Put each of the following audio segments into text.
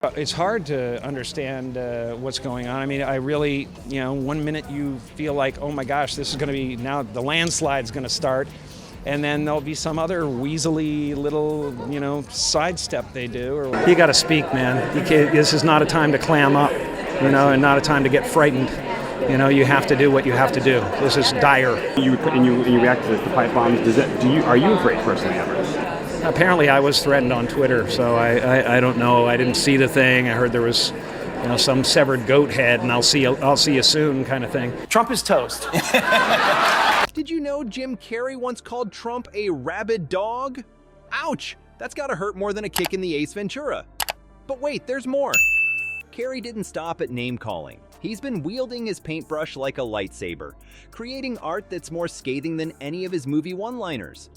It's hard to understand what's going on. I mean, I really, one minute you feel like, oh my gosh, this is going to be, now the landslide's going to start. And then there'll be some other weaselly little, sidestep they do. You got to speak, man. This is not a time to clam up, and not a time to get frightened. You have to do what you have to do. This is dire. You react to the pipe bombs. Are you afraid personally ever? Apparently, I was threatened on Twitter, so I don't know. I didn't see the thing. I heard there was, some severed goat head, and I'll see you soon, kind of thing. Trump is toast. Did you know Jim Carrey once called Trump a rabid dog? Ouch! That's gotta hurt more than a kick in the Ace Ventura. But wait, there's more. Carrey didn't stop at name-calling. He's been wielding his paintbrush like a lightsaber, creating art that's more scathing than any of his movie one-liners.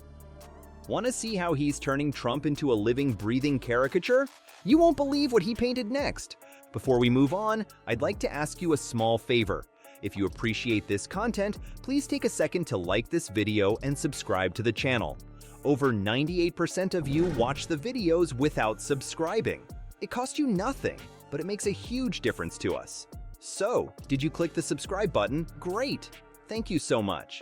Want to see how he's turning Trump into a living, breathing caricature? You won't believe what he painted next. Before we move on, I'd like to ask you a small favor. If you appreciate this content, please take a second to like this video and subscribe to the channel. Over 98% of you watch the videos without subscribing. It costs you nothing, but it makes a huge difference to us. So, did you click the subscribe button? Great! Thank you so much.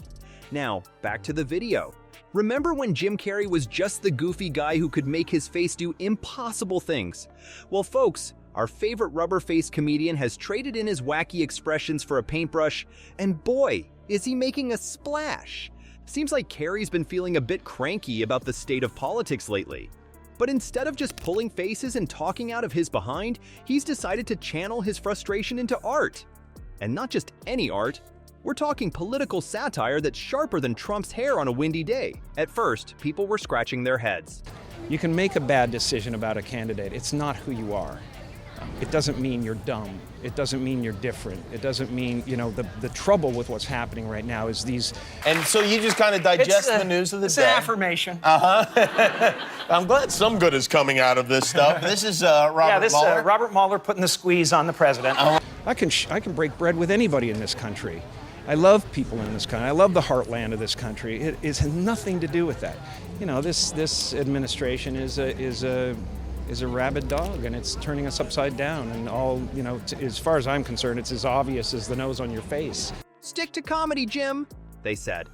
Now, back to the video. Remember when Jim Carrey was just the goofy guy who could make his face do impossible things? Well, folks, our favorite rubber-faced comedian has traded in his wacky expressions for a paintbrush, and boy, is he making a splash! Seems like Carrey's been feeling a bit cranky about the state of politics lately. But instead of just pulling faces and talking out of his behind, he's decided to channel his frustration into art. And not just any art. We're talking political satire that's sharper than Trump's hair on a windy day. At first, people were scratching their heads. You can make a bad decision about a candidate. It's not who you are. It doesn't mean you're dumb. It doesn't mean you're different. It doesn't mean, the trouble with what's happening right now is these... And so you just kind of digest the news of the day. It's an affirmation. I'm glad some good is coming out of this stuff. This is Robert Mueller. Robert Mueller putting the squeeze on the president. I can break bread with anybody in this country. I love people in this country. I love the heartland of this country. It has nothing to do with that. This administration is a rabid dog, and it's turning us upside down. And all, as far as I'm concerned, it's as obvious as the nose on your face. Stick to comedy, Jim, they said.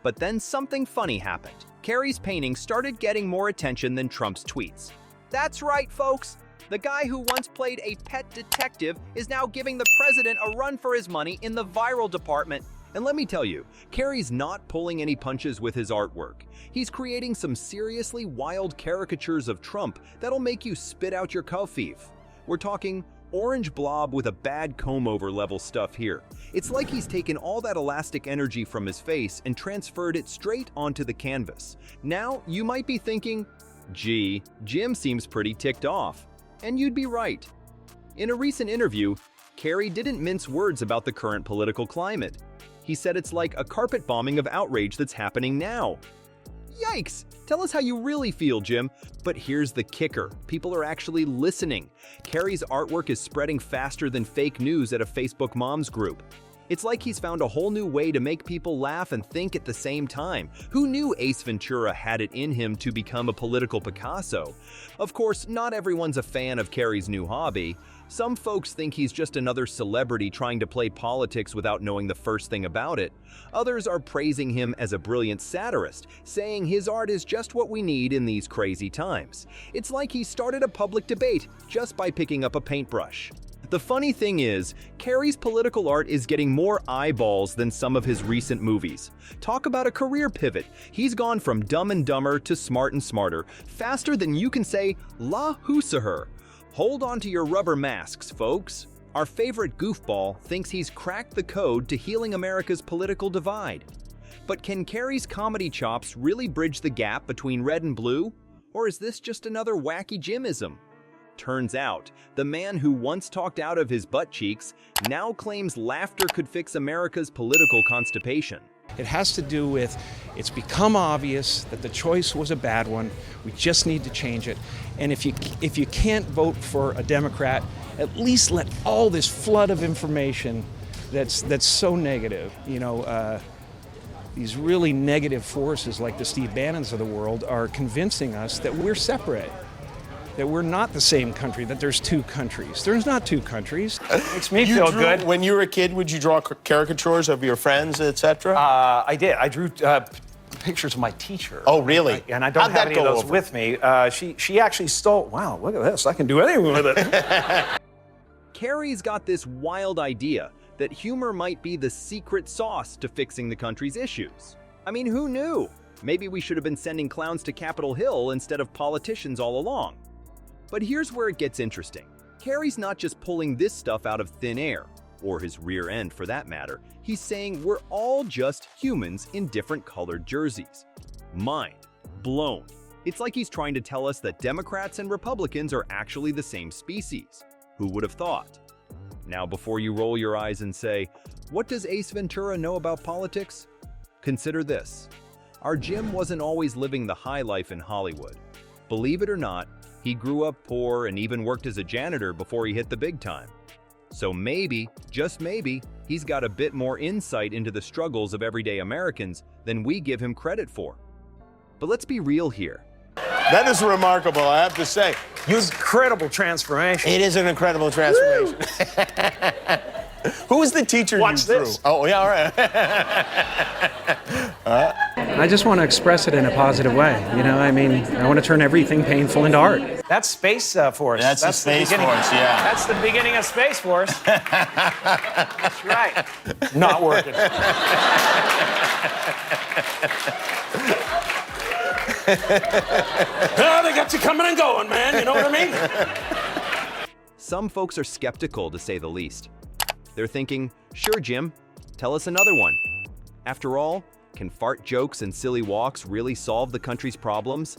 But then something funny happened. Carrey's painting started getting more attention than Trump's tweets. That's right, folks. The guy who once played a pet detective is now giving the president a run for his money in the viral department. And let me tell you, Carrey's not pulling any punches with his artwork. He's creating some seriously wild caricatures of Trump that'll make you spit out your coffee. We're talking orange blob with a bad comb-over level stuff here. It's like he's taken all that elastic energy from his face and transferred it straight onto the canvas. Now, you might be thinking, gee, Jim seems pretty ticked off. And you'd be right. In a recent interview, Carrey didn't mince words about the current political climate. He said it's like a carpet bombing of outrage that's happening now. Yikes! Tell us how you really feel, Jim. But here's the kicker. People are actually listening. Carrey's artwork is spreading faster than fake news at a Facebook moms group. It's like he's found a whole new way to make people laugh and think at the same time. Who knew Ace Ventura had it in him to become a political Picasso? Of course, not everyone's a fan of Carrey's new hobby. Some folks think he's just another celebrity trying to play politics without knowing the first thing about it. Others are praising him as a brilliant satirist, saying his art is just what we need in these crazy times. It's like he started a public debate just by picking up a paintbrush. The funny thing is, Carrey's political art is getting more eyeballs than some of his recent movies. Talk about a career pivot. He's gone from Dumb and Dumber to Smart and Smarter, faster than you can say, La Hoosaher. Hold on to your rubber masks, folks. Our favorite goofball thinks he's cracked the code to healing America's political divide. But can Carrey's comedy chops really bridge the gap between red and blue? Or is this just another wacky Jimism? Turns out, the man who once talked out of his butt cheeks now claims laughter could fix America's political constipation. It has to do with, it's become obvious that the choice was a bad one. We just need to change it. And if you can't vote for a Democrat, at least let all this flood of information that's so negative, these really negative forces like the Steve Bannons of the world are convincing us that we're separate. that we're not the same country, that there's two countries. There's not two countries. Makes me feel good. When you were a kid, would you draw caricatures of your friends, etc.? I did. I drew pictures of my teacher. Oh, really? And I don't How'd have that any of go those over? with me. She actually stole. Wow, look at this. I can do anything with it. Carrey's got this wild idea that humor might be the secret sauce to fixing the country's issues. I mean, who knew? Maybe we should have been sending clowns to Capitol Hill instead of politicians all along. But here's where it gets interesting. Carrey's not just pulling this stuff out of thin air, or his rear end for that matter. He's saying we're all just humans in different colored jerseys. Mind blown. It's like he's trying to tell us that Democrats and Republicans are actually the same species. Who would have thought? Now, before you roll your eyes and say, what does Ace Ventura know about politics? Consider this. Our Jim wasn't always living the high life in Hollywood. Believe it or not, he grew up poor and even worked as a janitor before he hit the big time. So maybe, just maybe, he's got a bit more insight into the struggles of everyday Americans than we give him credit for. But let's be real here. That is remarkable, I have to say. Incredible transformation. It is an incredible transformation. Who was the teacher Watch you drew? this. Oh, yeah, all right. I just want to express it in a positive way. You know, I mean, I want to turn everything painful into art. That's Space Force. That's the Space beginning. Force, yeah. That's the beginning of Space Force. That's right. Not working. Oh, they got you coming and going, man. You know what I mean? Some folks are skeptical, to say the least. They're thinking, sure, Jim, tell us another one. After all, can fart jokes and silly walks really solve the country's problems?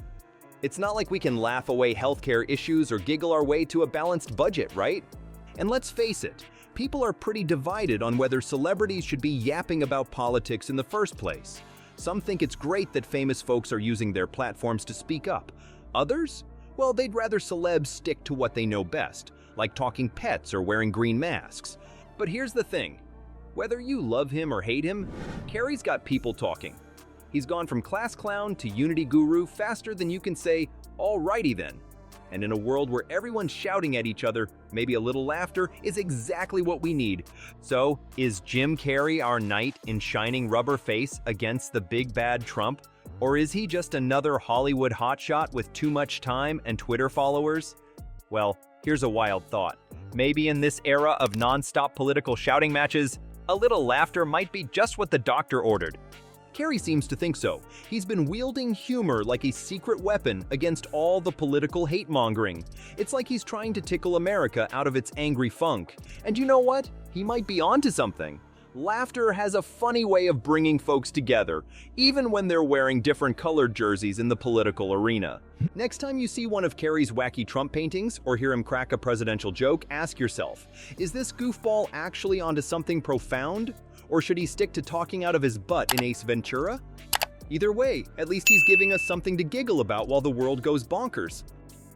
It's not like we can laugh away healthcare issues or giggle our way to a balanced budget, right? And let's face it, people are pretty divided on whether celebrities should be yapping about politics in the first place. Some think it's great that famous folks are using their platforms to speak up. Others? Well, they'd rather celebs stick to what they know best, like talking pets or wearing green masks. But here's the thing. Whether you love him or hate him, Carrey's got people talking. He's gone from class clown to unity guru faster than you can say, alrighty then. And in a world where everyone's shouting at each other, maybe a little laughter is exactly what we need. So, is Jim Carrey our knight in shining rubber face against the big bad Trump? Or is he just another Hollywood hotshot with too much time and Twitter followers? Well, here's a wild thought. Maybe in this era of non-stop political shouting matches, a little laughter might be just what the doctor ordered. Carrey seems to think so. He's been wielding humor like a secret weapon against all the political hate-mongering. It's like he's trying to tickle America out of its angry funk. And you know what? He might be onto something. Laughter has a funny way of bringing folks together, even when they're wearing different colored jerseys in the political arena. Next time you see one of Carrey's wacky Trump paintings or hear him crack a presidential joke, ask yourself, is this goofball actually onto something profound? Or should he stick to talking out of his butt in Ace Ventura? Either way, at least he's giving us something to giggle about while the world goes bonkers.